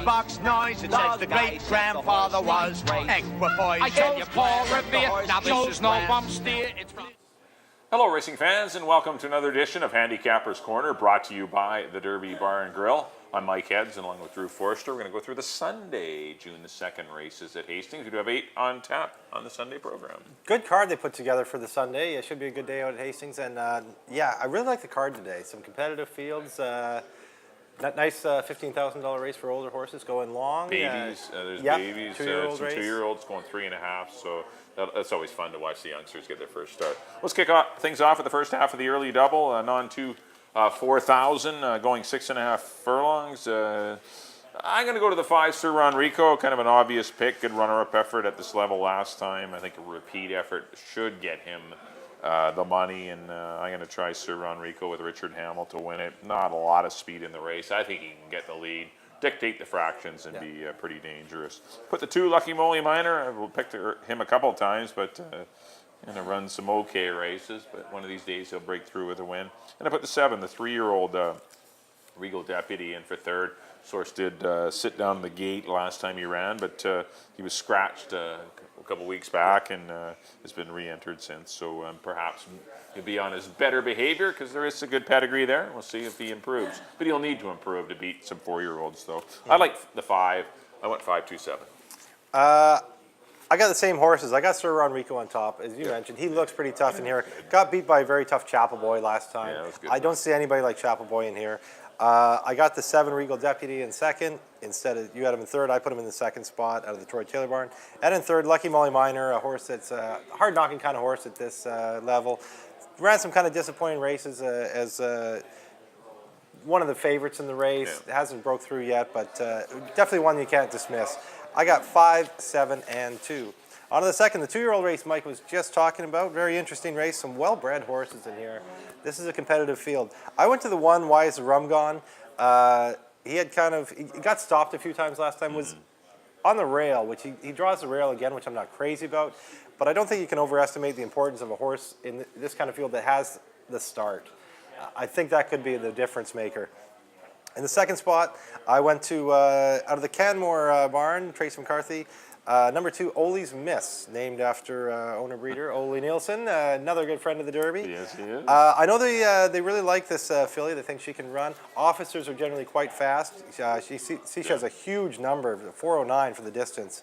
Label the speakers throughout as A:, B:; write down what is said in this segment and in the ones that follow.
A: box noise that says the great-grandfather was equipoised.
B: I chose Paul Revere, now chose no bum steer.
C: Hello racing fans, and welcome to another edition of Handicappers Corner, brought to you by the Derby Bar and Grill. I'm Mike Heads, and along with Drew Forster, we're going to go through the Sunday, June the 2nd races at Hastings. We do have 8 on tap on the Sunday program.
D: Good card they put together for the Sunday. It should be a good day out at Hastings, and yeah, I really like the card today. Some competitive fields. That nice $15,000 race for older horses going long.
C: Babies, there's
D: yep,
C: babies, some 2-year-olds going 3.5, so that's always fun to watch the youngsters get their first start. Let's kick things off with the first half of the early double, non-2 4,000, going 6.5 furlongs. I'm going to go to the 5, Sir Ronrico, kind of an obvious pick, good runner-up effort at this level last time. I think a repeat effort should get him the money, and I'm going to try Sir Ronrico with Richard Hamill to win it. Not a lot of speed in the race. I think he can get the lead, dictate the fractions, and be pretty dangerous. Put the 2, Lucky Moly Minor. I've picked him a couple of times, but going to run some okay races. But one of these days he'll break through with a win. And I put the 7, the 3-year-old Regal Deputy, in for third. Source did sit down the gate last time he ran, but he was scratched a couple weeks back and has been re-entered since. So perhaps he'll be on his better behavior because there is a good pedigree there. We'll see if he improves. But he'll need to improve to beat some 4-year-olds, though. I like the 5. I went 5-2-7.
D: I got the same horses. I got Sir Ronrico on top, as you mentioned. He looks pretty tough in here. Got beat by a very tough Chapel Boy last time.
C: Yeah, that was good.
D: I don't see anybody like Chapel Boy in here. I got the 7 Regal Deputy in second. Instead of you had him in third, I put him in the second spot out of the Troy Taylor barn. And in third, Lucky Molly Minor, a horse that's a hard-knocking kind of horse at this level. Ran some kind of disappointing races as one of the favorites in the race.
C: Yeah.
D: Hasn't broke through yet, but definitely one you can't dismiss. I got 5, 7, and 2. On to the second, the 2-year-old race Mike was just talking about. Very interesting race, some well-bred horses in here. This is a competitive field. I went to the 1, Why Is the Rum Gone? He got stopped a few times last time, was on the rail, which he draws the rail again, which I'm not crazy about. But I don't think you can overestimate the importance of a horse in this kind of field that has the start. I think that could be the difference maker. In the second spot, I went to, out of the Canmore barn, Trace McCarthy, number 2, Ole's Miss, named after owner-breeder Ole Nielsen, another good friend of the Derby.
C: Yes, he is.
D: I know they really like this filly. They think she can run. Officers are generally quite fast. She has a huge number, 409 for the distance.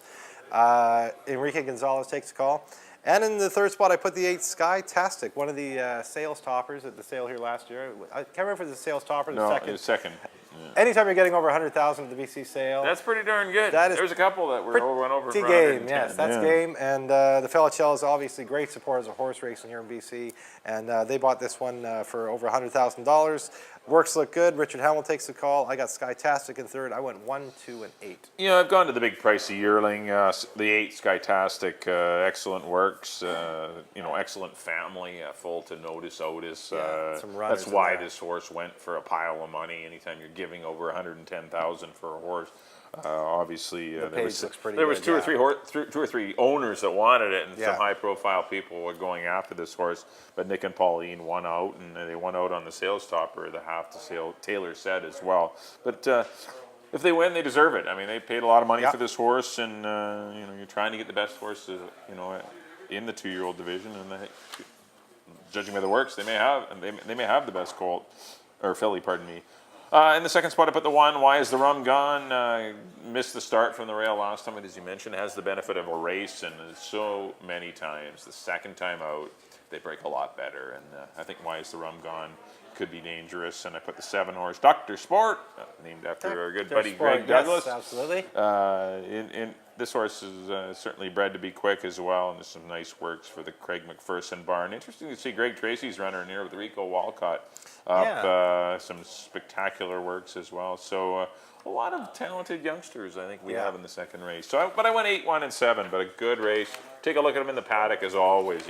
D: Enrique Gonzalez takes the call. And in the third spot, I put the 8, Sky-tastic, one of the sales toppers at the sale here last year. I can't remember if it was the sales topper or the second.
C: No, second. Yeah.
D: Anytime you're getting over 100,000 at the BC sale.
C: That's pretty darn good. There's a couple that went over for
D: game, yes, that's game. And the Felichel is obviously great supporters of horse racing here in BC. And they bought this one for over $100,000. Works look good. Richard Hamill takes the call. I got Sky-tastic in third. I went 1, 2, and 8.
C: Yeah, I've gone to the big pricey yearling. The 8, Sky-tastic, excellent works. Excellent family, full to Notice Otis.
D: Some runners
C: that's why this horse went for a pile of money. Anytime you're giving over $110,000 for a horse, obviously there was two or three owners that wanted it, and some high-profile people were going after this horse. But Nick and Pauline won out, and they won out on the sales topper, the half to sale Taylor said as well. But if they win, they deserve it. I mean, they paid a lot of money for this horse, and you're trying to get the best horses, in the 2-year-old division, and judging by the works, they may have the best colt or filly, pardon me. In the second spot, I put the 1, Why Is the Rum Gone? Missed the start from the rail last time, as you mentioned, has the benefit of a race, and so many times, the second time out, they break a lot better, and I think Why Is the Rum Gone could be dangerous. And I put the 7 horse, Dr. Sport, named after our good buddy Greg Douglas.
D: Yes, absolutely.
C: This horse is certainly bred to be quick as well, and there's some nice works for the Craig McPherson barn. Interesting to see Greg Tracy's runner in here with Rico Walcott up. Some spectacular works as well. So a lot of talented youngsters I think we have in the second race. So, but I went 8, 1, and 7, but a good race. Take a look at them in the paddock as always.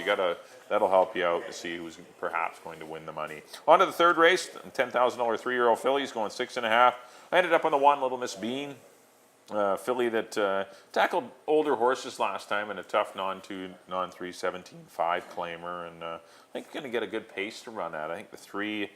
C: That'll help you out to see who's perhaps going to win the money. On to the third race, $10,000 3-year-old fillies going 6.5. I ended up on the 1, Little Miss Bean. Filly that tackled older horses last time in a tough non-2, non-3, 17-5 claimer, and I think going to get a good pace to run at. I think the 3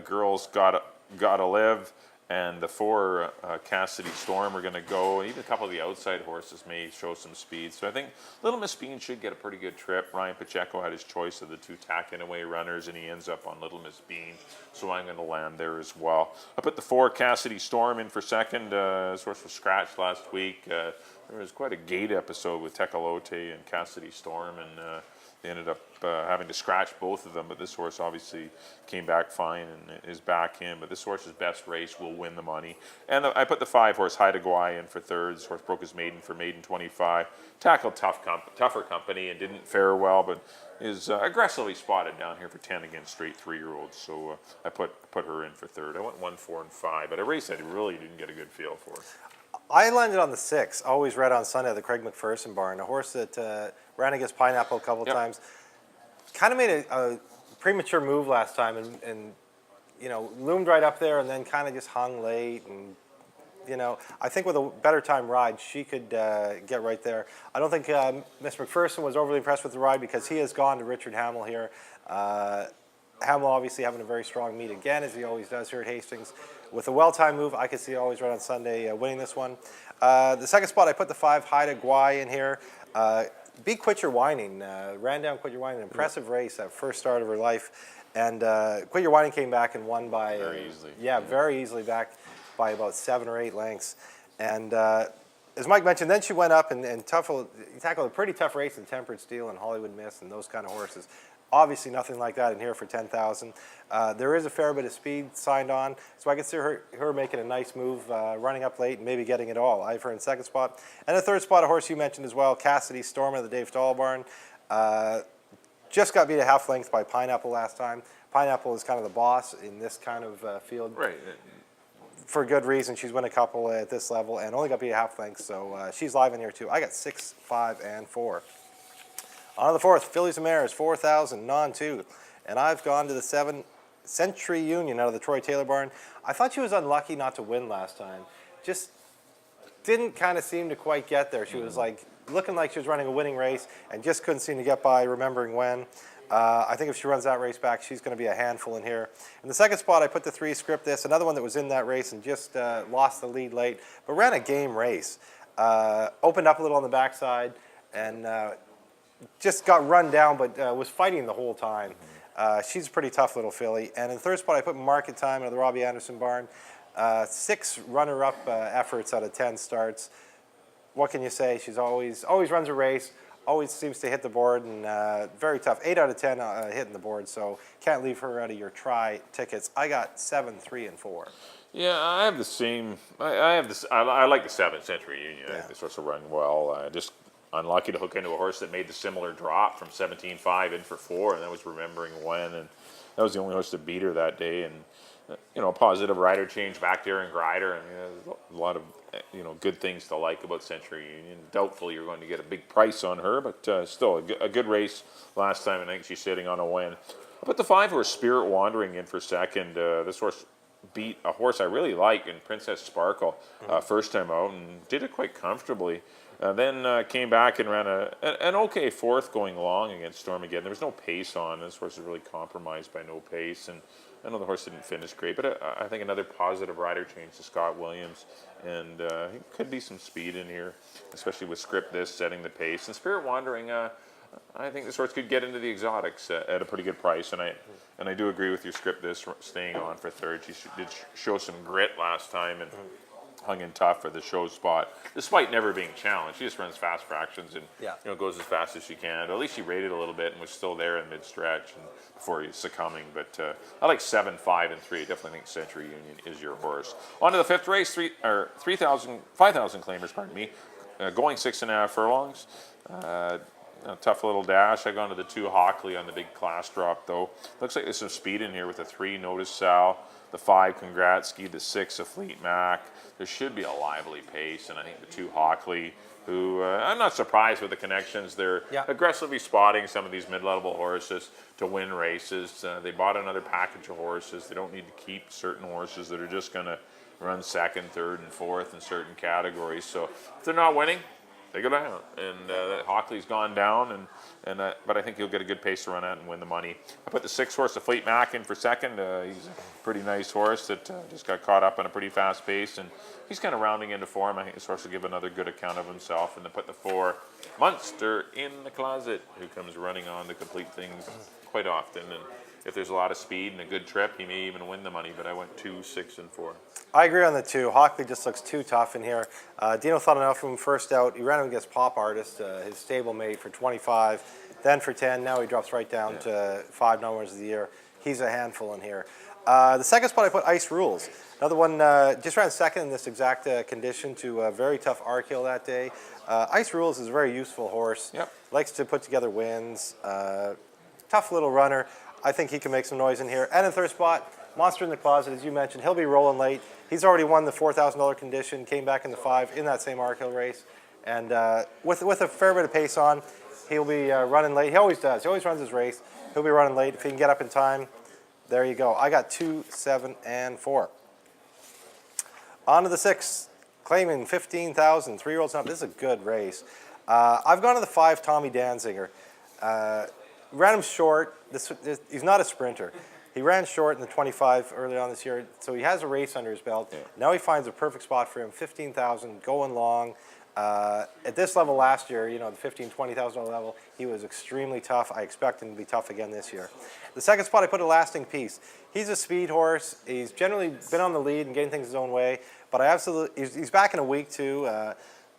C: Girls Gotta Live And the 4 Cassidy Storm are going to go. Even a couple of the outside horses may show some speed. So I think Little Miss Bean should get a pretty good trip. Ryan Pacheco had his choice of the 2 tack-in-away runners, and he ends up on Little Miss Bean. So I'm going to land there as well. I put the 4 Cassidy Storm in for second. This horse was scratched last week. There was quite a gate episode with Tecolote and Cassidy Storm, and they ended up having to scratch both of them, but this horse obviously came back fine and is back in. But this horse's best race will win the money. And I put the 5 horse Haida Gwaii in for third. This horse broke his maiden for maiden 25. Tackled tougher company and didn't fare well, but is aggressively spotted down here for 10 against straight 3-year-olds. So I put her in for third. I went 1, 4, and 5, but a race I really didn't get a good feel for.
D: I landed on the 6, always red on Sunday at the Craig McPherson barn, a horse that ran against Pineapple a couple times. Kind of made a premature move last time and, you know, loomed right up there and then kind of just hung late. And, you know, I think with a better time ride, she could get right there. I don't think Miss McPherson was overly impressed with the ride because he has gone to Richard Hamill here. Hamill obviously having a very strong meet again, as he always does here at Hastings. With a well-timed move, I could see always right on Sunday winning this one. The second spot, I put the 5 Haida Gwaii in here. Beat Quit Your Whining, ran down Quit Your Whining, an impressive race, that first start of her life. And Quit Your Whining came back and won by...
C: Very easily.
D: Yeah, very easily, back by about 7 or 8 lengths. And as Mike mentioned, then she went up and tackled a pretty tough race in Tempered Steel and Hollywood Miss and those kind of horses. Obviously nothing like that in here for 10,000. There is a fair bit of speed signed on, so I could see her making a nice move, running up late and maybe getting it all. I have her in second spot. And the third spot, a horse you mentioned as well, Cassidy Storm of the Dave Stahl barn. Just got beat a half length by Pineapple last time. Pineapple is kind of the boss in this kind of field.
C: Right.
D: For good reason. She's won a couple at this level and only got beat a half length, so she's live in here too. I got 6, 5, and 4. On to the fourth, Fillies and Mares, 4,000, non-2. And I've gone to the 7, Century Union out of the Troy Taylor barn. I thought she was unlucky not to win last time. Just didn't kind of seem to quite get there. She was like looking like she was running a winning race and just couldn't seem to get by remembering when. I think if she runs that race back, she's going to be a handful in here. In the second spot, I put the 3 Script This, another one that was in that race and just lost the lead late, but ran a game race. Opened up a little on the backside and just got run down, but was fighting the whole time. She's a pretty tough little filly. And in the third spot, I put Market Time out of the Robbie Anderson barn. 6 runner-up efforts out of 10 starts. What can you say? She's always runs a race, always seems to hit the board, and very tough. 8 out of 10 hitting the board, so can't leave her out of your try tickets. I got 7, 3, and 4.
C: Yeah, I have the same. I have this. I like the 7 Century Union. I think this horse will run well. Just unlucky to hook into a horse that made the similar drop from 17.5 in for 4, and I was remembering when, and that was the only horse that beat her that day. And you know, a positive rider change back there in Grider. I mean, there's a lot of good things to like about Century Union. Doubtful you're going to get a big price on her, but still a good race last time, and I think she's sitting on a win. I put the 5 horse Spirit Wandering in for second. This horse beat a horse I really like in Princess Sparkle first time out and did it quite comfortably. Then came back and ran an okay fourth going long against Storm again. There was no pace on. This horse is really compromised by no pace. And I know the horse didn't finish great, but I think another positive rider change to Scott Williams. And it could be some speed in here, especially with Script This setting the pace. And Spirit Wandering, I think this horse could get into the exotics at a pretty good price. And I do agree with your Script This staying on for third. She did show some grit last time and hung in tough for the show spot, despite never being challenged. She just runs fast fractions and goes as fast as she can. But at least she rated a little bit and was still there in mid-stretch and before he's succumbing. But I like 7, 5, and 3. I definitely think Century Union is your horse. On to the fifth race, 5,000 claimers, pardon me, going 6.5 furlongs. A tough little dash. I've gone to the 2 Hockley on the big class drop, though. Looks like there's some speed in here with the 3 Notice Sal, the 5 Congratsky, the 6 a Fleet Mac. There should be a lively pace, and I think the 2 Hockley, who I'm not surprised with the connections. They're aggressively spotting some of these mid-level horses to win races. They bought another package of horses. They don't need to keep certain horses that are just going to run second, third, and fourth in certain categories. So if they're not winning, They go down, and Hockley's gone down, but I think he'll get a good pace to run at and win the money. I put the 6 horse, the Fleet Mac, in for second. He's a pretty nice horse that just got caught up in a pretty fast pace, and he's kind of rounding into form. I think this horse will give another good account of himself. And then put the 4 Munster in the Closet, who comes running on to complete things quite often. And if there's a lot of speed and a good trip, he may even win the money. But I went 2, 6, and 4.
D: I agree on the 2. Hockley just looks too tough in here. Dino thought enough of him first out. He ran him against Pop Artist, his stablemate, for 25, then for 10. Now he drops right down to 5 numbers of the year. He's a handful in here. The second spot I put Ice Rules. Another one just ran second in this exact condition to a very tough arc hill that day. Ice Rules is a very useful horse.
C: Yep.
D: Likes to put together wins. Tough little runner. I think he can make some noise in here. And in third spot, Monster in the Closet, as you mentioned. He'll be rolling late. He's already won the $4,000 condition, came back in the 5 in that same arc hill race. And with a fair bit of pace on, he'll be running late. He always does. He always runs his race. He'll be running late. If he can get up in time, there you go. I got 2, 7, and 4. On to the 6, claiming 15,000, 3-year-olds up. This is a good race. I've gone to the 5, Tommy Danziger. Ran him short. He's not a sprinter. He ran short in the 25 early on this year, so he has a race under his belt. Yeah. Now he finds a perfect spot for him, 15,000, going long. At this level last year, the $15,000, $20,000 level, he was extremely tough. I expect him to be tough again this year. The second spot, I put a Lasting Peace. He's a speed horse. He's generally been on the lead and getting things his own way, but he's back in a week too.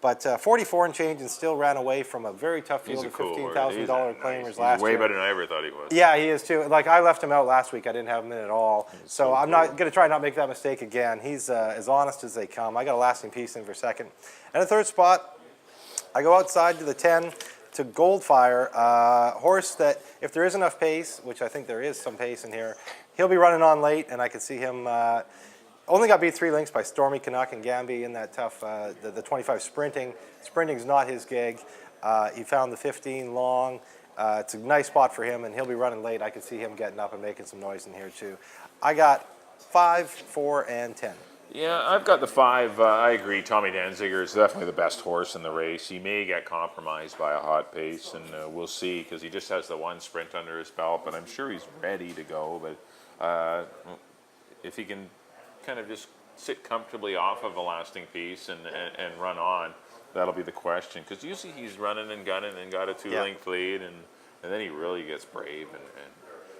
D: But 44 and change, and still ran away from a very tough field of $15,000 claimers last year.
C: Way better than I ever thought he was.
D: Yeah, he is too. Like, I left him out last week. I didn't have him in at all. So I'm not going to try not make that mistake again. He's as honest as they come. I got a Lasting Peace in for second. And the third spot, I go outside to the 10 to Goldfire, horse that if there is enough pace, which I think there is some pace in here, he'll be running on late, and I can see him. Only got beat 3 lengths by Stormy Canuck and Gamby in that tough, the 25 sprinting. Sprinting's not his gig. He found the 15 long. It's a nice spot for him, and he'll be running late. I can see him getting up and making some noise in here too. I got 5, 4, and 10.
C: Yeah, I've got the 5. I agree. Tommy Danziger is definitely the best horse in the race. He may get compromised by a hot pace, and we'll see, because he just has the 1 sprint under his belt. But I'm sure he's ready to go. But if he can kind of just sit comfortably off of a Lasting Peace and run on, that'll be the question. Because usually he's running and gunning and got a 2-length lead, and then he really gets brave.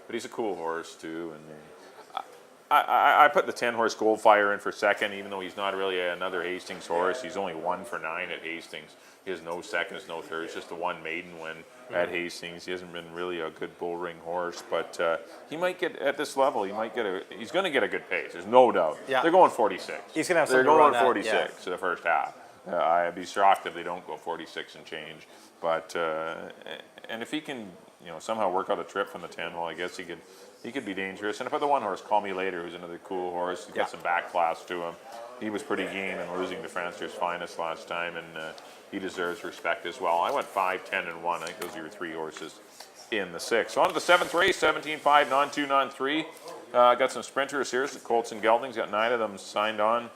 C: But he's a cool horse too. And I put the 10 horse Goldfire in for second, even though he's not really another Hastings horse. He's only 1 for 9 at Hastings. He has no seconds, no thirds, just the 1 maiden win at Hastings. He hasn't been really a good bull ring horse, but he might get at this level. He's going to get a good pace. There's no doubt. Yeah. They're going 46.
D: He's going to have
C: They're
D: going
C: 46 to the first half. I'd be shocked if they don't go 46 and change. But and if he can, somehow work out a trip from the 10, well, I guess he could be dangerous. And if the 1 horse, Call Me Later, who's another cool horse, he's got some back class to him. He was pretty game in losing to France's Finest last time, and he deserves respect as well. I went 5, 10, and 1. I think those are your 3 horses in the 6. So on to the 7th race, 17-5, non-2, non-3. Got some sprinters here. So Colts and Geldings, got 9 of them signed on.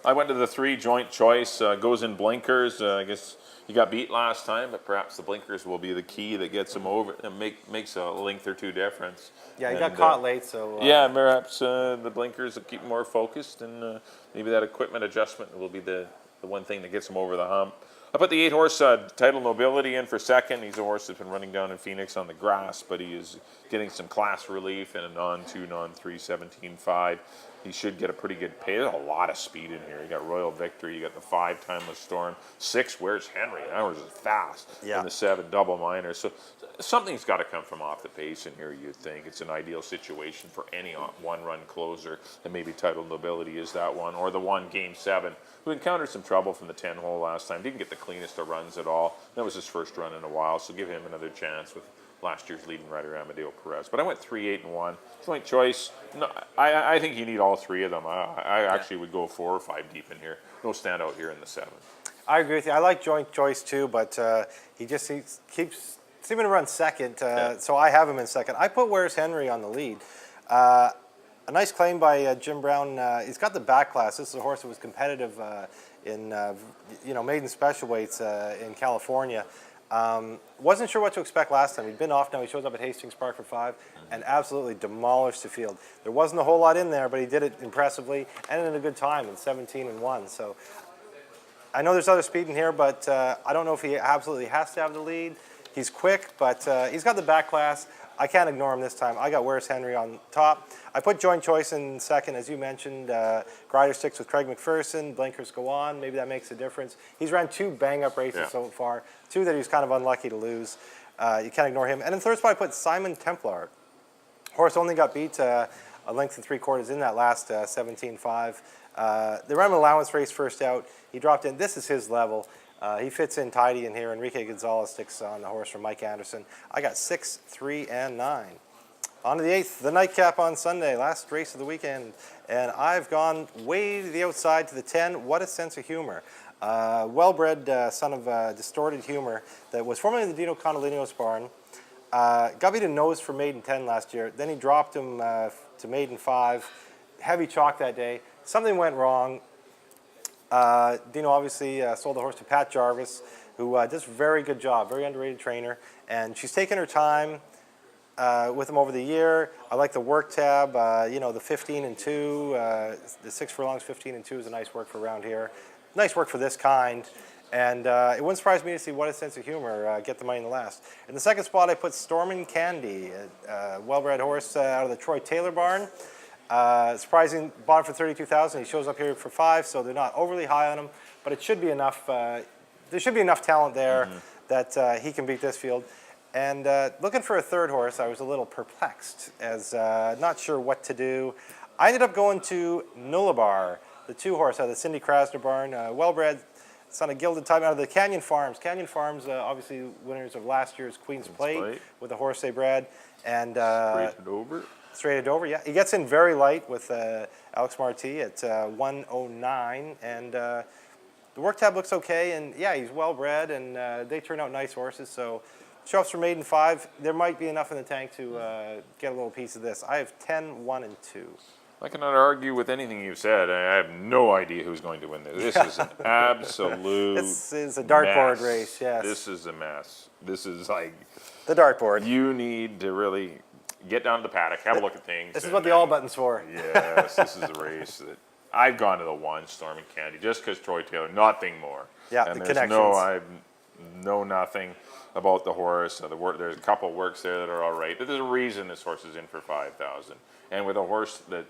C: I went to the 3, Joint Choice, goes in blinkers. I guess he got beat last time, but perhaps the blinkers will be the key that gets him over and makes a length or 2 difference.
D: Yeah, he got caught late, so...
C: yeah, perhaps the blinkers will keep him more focused, and maybe that equipment adjustment will be the one thing that gets him over the hump. I put the 8 horse Title Nobility in for second. He's a horse that's been running down in Phoenix on the grass, but he is getting some class relief in a non-2, non-3, 17-5. He should get a pretty good pace. There's a lot of speed in here. You got Royal Victory. You got the 5 Timeless Storm. 6, Where's Henry? That horse is fast. Yeah. And the 7 Double Minor. So something's got to come from off the pace in here, you'd think. It's an ideal situation for any one-run closer, and maybe Title Nobility is that one. Or the 1 Game 7, who encountered some trouble from the 10 hole last time. Didn't get the cleanest of runs at all. That was his first run in a while, so give him another chance with last year's leading rider, Amadeo Perez. But I went 3, 8, and 1. Joint Choice. No, I think you need all 3 of them. I actually would go 4 or 5 deep in here. No standout here in the 7.
D: I agree with you. I like Joint Choice too, but he just keeps seeming to run second, so I have him in second. I put Where's Henry on the lead. An A nice claim by Jim Brown. He's got the back class. This is a horse that was competitive in maiden special weights in California. Wasn't sure what to expect last time. He'd been off now. He shows up at Hastings Park for 5 and absolutely demolished the field. There wasn't a whole lot in there, but he did it impressively and in a good time in 17-1. So I know there's other speed in here, but I don't know if he absolutely has to have the lead. He's quick, but he's got the back class. I can't ignore him this time. I got Where's Henry on top. I put Joint Choice in second, as you mentioned. Grider sticks with Craig McPherson. Blinkers go on. Maybe that makes a difference. He's ran 2 bang-up races so far, 2 that he was kind of unlucky to lose. You can't ignore him. And in third spot, I put Simon Templar. Horse only got beat a length and 3/4 in that last 17-5. They ran an allowance race first out. He dropped in. This is his level. He fits in tidy in here. Enrique Gonzalez sticks on the horse from Mike Anderson. I got 6, 3, and 9. On to the 8th, the nightcap on Sunday, last race of the weekend. And I've gone way to the outside to the 10. What a Sense of Humor. Well-bred son of Distorted Humor that was formerly in the Dino Condolinos barn. Got beat a nose for maiden 10 last year. Then he dropped him to maiden 5. Heavy chalk that day. Something went wrong. Dino obviously sold the horse to Pat Jarvis, who does a very good job, very underrated trainer. And she's taken her time with him over the year. I like the work tab, the 15-2, the 6 furlongs 15-2 is a nice work for around here. Nice work for this kind. And it wouldn't surprise me to see What a Sense of Humor get the money in the last. In the second spot, I put Stormin' Candy, a well-bred horse out of the Troy Taylor barn. Surprising, bought him for $32,000. He shows up here for 5, so they're not overly high on him. But it should be enough. There should be enough talent there that he can beat this field. And looking for a third horse, I was a little perplexed, as not sure what to do. I ended up going to Nullabar, the 2 horse out of the Cindy Krasner barn, well-bred, son of Gilded Time out of the Canyon Farms. Canyon Farms, obviously winners of last year's Queen's Plate with the horse they bred. And Straighted over, yeah. He gets in very light with Alex Marti at 109, and the work tab looks okay, and yeah, he's well bred, and they turn out nice horses, so show ups for maiden 5. There might be enough in the tank to get a little piece of this. I have 10, 1, and 2.
C: I cannot argue with anything you've said. I have no idea who's going to win this. This is an absolute
D: This is a dartboard race, yes.
C: This is a mess. This is like...
D: The dartboard.
C: You need to really... get down to the paddock, have a look at things.
D: This is what the all button's for.
C: Yes, this is a race that I've gone to the 1, Stormin' Candy, just because Troy Taylor, nothing more.
D: Yeah,
C: and
D: the
C: there's
D: connections.
C: I know nothing about the horse. There's a couple of works there that are all right. But there's a reason this horse is in for $5,000. And with a horse that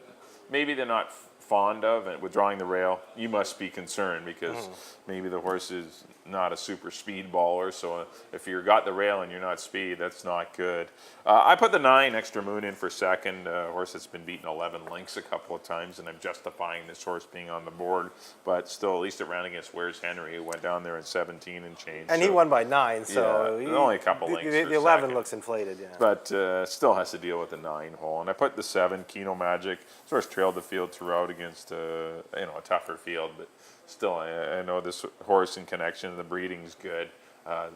C: maybe they're not fond of and withdrawing the rail, you must be concerned because maybe the horse is not a super speed baller. So if you've got the rail and you're not speed, that's not good. I put the 9 Extra Moon in for second. Horse that's been beaten 11 lengths a couple of times, and I'm justifying this horse being on the board. But still, at least it ran against Where's Henry, who went down there in 17 and change.
D: And so, he won by 9, so
C: yeah, only a couple lengths.
D: The 11 looks inflated, yeah.
C: But still has to deal with the 9 hole. And I put the 7 Keno Magic. This horse trailed the field throughout against a tougher field, but still, I know this horse in connection, the breeding's good.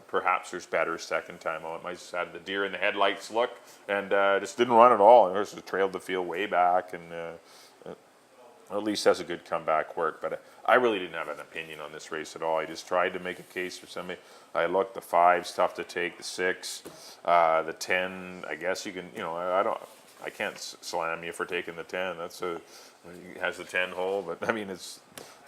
C: Perhaps there's better second time out. Might just had the deer in the headlights look and just didn't run at all. The horse trailed the field way back and at least has a good comeback work. But I really didn't have an opinion on this race at all. I just tried to make a case for somebody. I looked, the 5's tough to take, the 6, the 10. I guess you can, I can't slam you for taking the 10. He has the 10 hole, but I mean,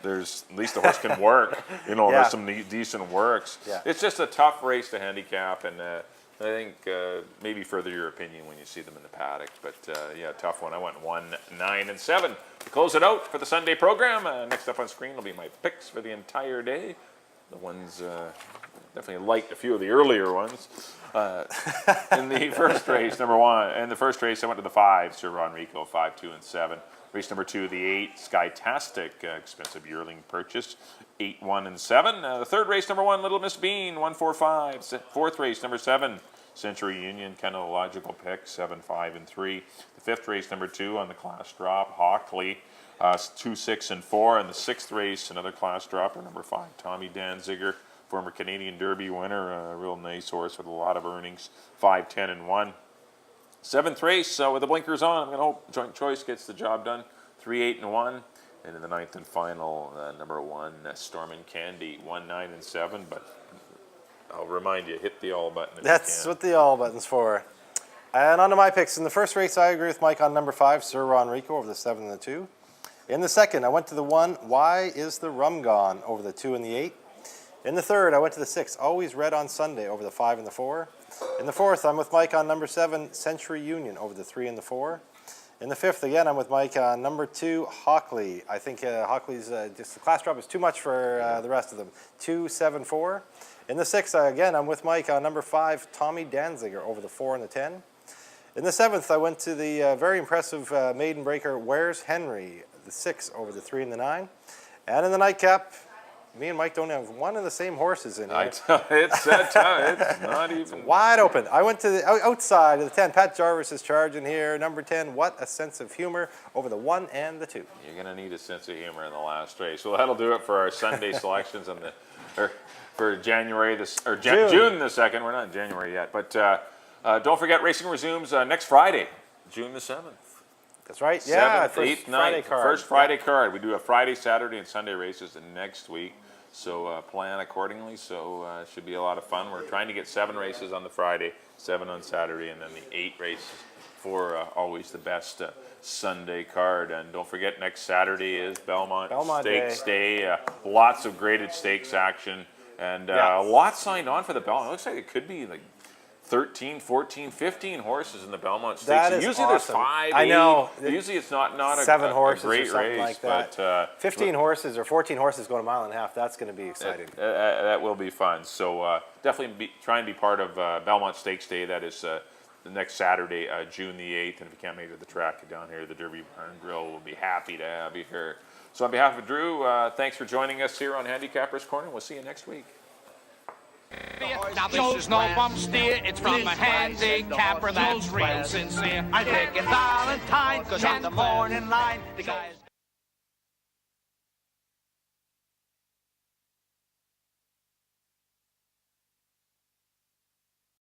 C: there's at least the horse can work. There's some decent works. Yeah. It's just a tough race to handicap, and I think maybe further your opinion when you see them in the paddock. But tough one. I went 1, 9, and 7 to close it out for the Sunday program. Next up on screen will be my picks for the entire day. The ones definitely liked a few of the earlier ones. In the first race, number 1, and the first race I went to the 5, Sir Enrico, 5, 2, and 7. Race number 2, the 8, Skytastic, expensive yearling purchase, 8, 1, and 7. The third race, number 1, Little Miss Bean, 1, 4, 5. Fourth race, number 7, Century Union, kind of a logical pick, 7, 5, and 3. The fifth race, number 2, on the class drop, Hockley, 2, 6, and 4. And the sixth race, another class dropper, number 5, Tommy Danziger, former Canadian Derby winner, a real nice horse with a lot of earnings, 5, 10, and 1. 7th race with the blinkers on. I'm going to hope Joint Choice gets the job done. 3, 8, and 1. And in the 9th and final, number 1, Storm and Candy, 1, 9, and 7. But I'll remind you, hit the all button if
D: That's
C: you can.
D: what the all button's for. And on to my picks. In the first race, I agree with Mike on number 5, Sir Ronrico, over the 7 and the 2. In the second, I went to the 1, Why Is the Rum Gone, over the 2 and the 8. In the third, I went to the 6, Always Red on Sunday, over the 5 and the 4. In the fourth, I'm with Mike on number 7, Century Union, over the 3 and the 4. In the fifth, again, I'm with Mike on number 2, Hockley. I think Hockley's just the class drop is too much for the rest of them. 2, 7, 4. In the sixth, again, I'm with Mike on number 5, Tommy Danziger, over the 4 and the 10. In the seventh, I went to the very impressive maiden breaker, Where's Henry, the 6 over the 3 and the 9. And in the nightcap, me and Mike don't have one of the same horses in here.
C: It's tough. It's not even.
D: Wide open. I went to the outside of the 10. Pat Jarvis is charging here. Number 10, What a Sense of Humor, over the 1 and the 2.
C: You're going to need a sense of humor in the last race. Well, that'll do it for our Sunday selections on for January June the 2nd. We're not in January yet, but don't forget racing resumes next Friday, June the 7th.
D: That's right. Yeah,
C: 7th, 8th, 9th,
D: Friday card.
C: first Friday card. We do a Friday, Saturday, and Sunday races next week. So plan accordingly. So it should be a lot of fun. We're trying to get 7 races on the Friday, 7 on Saturday, and then the 8 races for always the best Sunday card. And don't forget, next Saturday is Belmont Stakes Day. Lots of graded stakes action, and a lot signed on for the Belmont. It looks like it could be like 13, 14, 15 horses in the Belmont Stakes.
D: That is
C: usually
D: awesome.
C: there's 5,
D: I
C: 8.
D: know.
C: Usually it's not a
D: 7 horses
C: great
D: or something
C: race,
D: like that.
C: but
D: 15 horses or 14 horses going a mile and a half. That's going to be exciting.
C: that will be fun. So definitely try and be part of Belmont Stakes Day. That is the next Saturday, June the 8th. And if you can't make it to the track down here, the Derby Barn Grill will be happy to have you here. So on behalf of Drew, thanks for joining us here on Handicappers Corner. We'll see you next week.
B: Now Joe's no bum steer, it's from a handicapper that's real sincere.
A: I'm taking Valentine, cause on the morning line, the guys